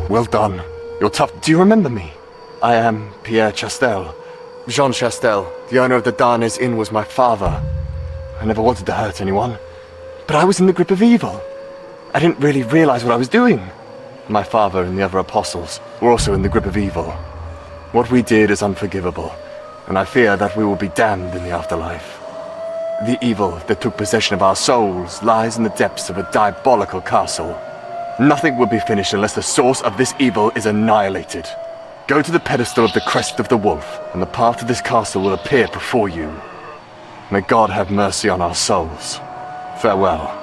Well done. You're tough. Do you remember me? I am Pierre Chastel. Jean Chastel, the owner of the Darnay's Inn, was my father. I never wanted to hurt anyone, but I was in the grip of evil. I didn't really realize what I was doing. My father and the other apostles were also in the grip of evil. What we did is unforgivable, and I fear that we will be damned in the afterlife. The evil that took possession of our souls lies in the depths of a diabolical castle. Nothing will be finished unless the source of this evil is annihilated. Go to the pedestal of the crest of the wolf, and the path to this castle will appear before you. May God have mercy on our souls. Farewell.